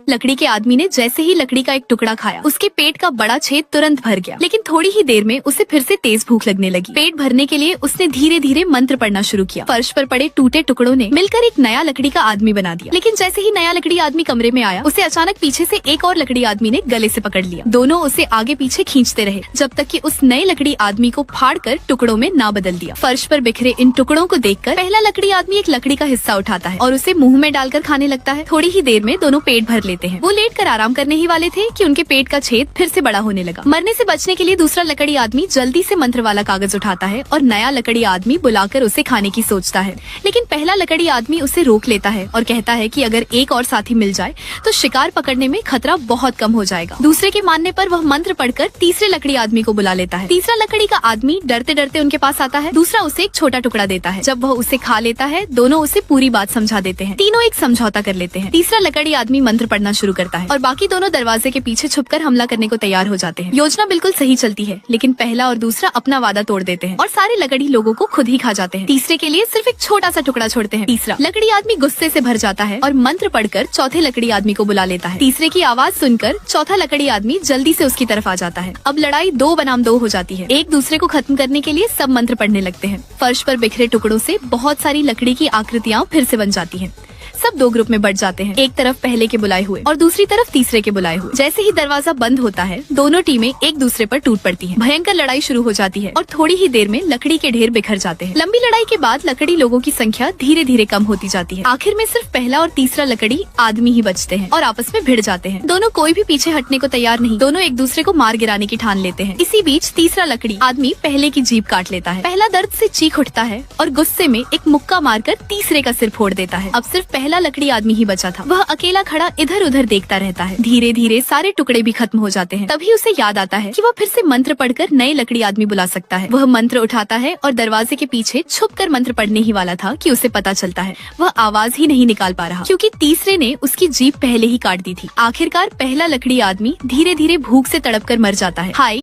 लकड़ी के आदमी ने जैसे ही लकड़ी का एक टुकड़ा खाया, उसके पेट का बड़ा छेद तुरंत भर गया। लेकिन थोड़ी ही देर में उसे फिर से तेज भूख लगने लगी। पेट भरने के लिए उसने धीरे धीरे मंत्र पढ़ना शुरू किया। फर्श पर पड़े टूटे टुकड़ों ने मिलकर एक नया लकड़ी का आदमी बना दिया। लेकिन जैसे ही नया लकड़ी आदमी कमरे में आया, उसे अचानक पीछे से एक और लकड़ी आदमी ने गले से पकड़ लिया। दोनों उसे आगे पीछे खींचते रहे जब तक कि उस नए लकड़ी आदमी को फाड़ कर टुकड़ों में ना बदल दिया। फर्श पर बिखरे इन टुकड़ों को देखकर पहला लकड़ी आदमी एक लकड़ी का हिस्सा उठाता है और उसे मुंह में डालकर खाने लगता है। थोड़ी ही देर में दोनों पेट भर लेते हैं। वो लेट कर आराम करने ही वाले थे कि उनके पेट का छेद फिर से बड़ा होने लगा। मरने से बचने के लिए दूसरा लकड़ी आदमी जल्दी से मंत्र वाला कागज उठाता है और नया लकड़ी आदमी बुलाकर उसे खाने की सोचता है। लेकिन पहला लकड़ी आदमी उसे रोक लेता है और कहता है कि अगर एक और साथी मिल जाए तो शिकार पकड़ने में खतरा बहुत कम हो जाएगा। दूसरे के मानने पर वह मंत्र पढ़कर तीसरे लकड़ी आदमी को बुला लेता है। तीसरा लकड़ी का आदमी डरते डरते उनके पास आता है। दूसरा उसे एक छोटा टुकड़ा देता है। जब वह उसे खा लेता है, दोनों उसे पूरी बात समझा देते हैं। तीनों एक समझौता कर लेते हैं। तीसरा लकड़ी आदमी मंत्र पढ़ना शुरू करता है और बाकी दोनों दरवाजे के पीछे छुपकर हमला करने को तैयार हो जाते हैं। योजना बिल्कुल सही चलती है, लेकिन पहला और दूसरा अपना वादा तोड़ देते हैं और सारे लकड़ी लोगों को खुद ही खा जाते हैं। तीसरे के लिए सिर्फ एक छोटा सा टुकड़ा छोड़ते हैं। तीसरा लकड़ी आदमी गुस्से से भर जाता है और मंत्र पढ़कर चौथे लकड़ी आदमी को बुला लेता है। तीसरे की आवाज सुनकर चौथा लकड़ी आदमी जल्दी से उसकी तरफ आ जाता है। अब लड़ाई 2 बनाम 2 हो जाती है। एक दूसरे को खत्म करने के लिए सब मंत्र पढ़ने लगते हैं। फर्श पर बिखरे टुकड़ों से बहुत सारी लकड़ी की आकृतियाँ फिर से बन जाती हैं। सब 2 ग्रुप में बढ़ जाते हैं। एक तरफ पहले के बुलाए हुए और दूसरी तरफ तीसरे के बुलाए हुए। जैसे ही दरवाजा बंद होता है, दोनों टीमें एक दूसरे पर टूट पड़ती हैं। भयंकर लड़ाई शुरू हो जाती है और थोड़ी ही देर में लकड़ी के ढेर बिखर जाते हैं। लंबी लड़ाई के बाद लकड़ी लोगों की संख्या धीरे धीरे कम होती जाती है। आखिर में सिर्फ पहला और तीसरा लकड़ी आदमी ही बचते हैं और आपस में भिड़ जाते हैं। दोनों कोई भी पीछे हटने को तैयार नहीं। दोनों एक दूसरे को मार गिराने की ठान लेते हैं। इसी बीच तीसरा लकड़ी आदमी पहले की जीभ काट लेता है। पहला दर्द से चीख उठता है और गुस्से में एक मुक्का मारकर तीसरे का सिर फोड़ देता है। अब सिर्फ पहला लकड़ी आदमी ही बचा था। वह अकेला खड़ा इधर उधर देखता रहता है। धीरे धीरे सारे टुकड़े भी खत्म हो जाते हैं। तभी उसे याद आता है कि वह फिर से मंत्र पढ़कर नए लकड़ी आदमी बुला सकता है। वह मंत्र उठाता है और दरवाजे के पीछे छुपकर मंत्र पढ़ने ही वाला था कि उसे पता चलता है वह आवाज ही नहीं निकाल पा रहा, क्योंकि तीसरे ने उसकी जीभ पहले ही काट दी थी। आखिरकार पहला लकड़ी आदमी धीरे धीरे भूख से तड़प कर मर जाता है। हाय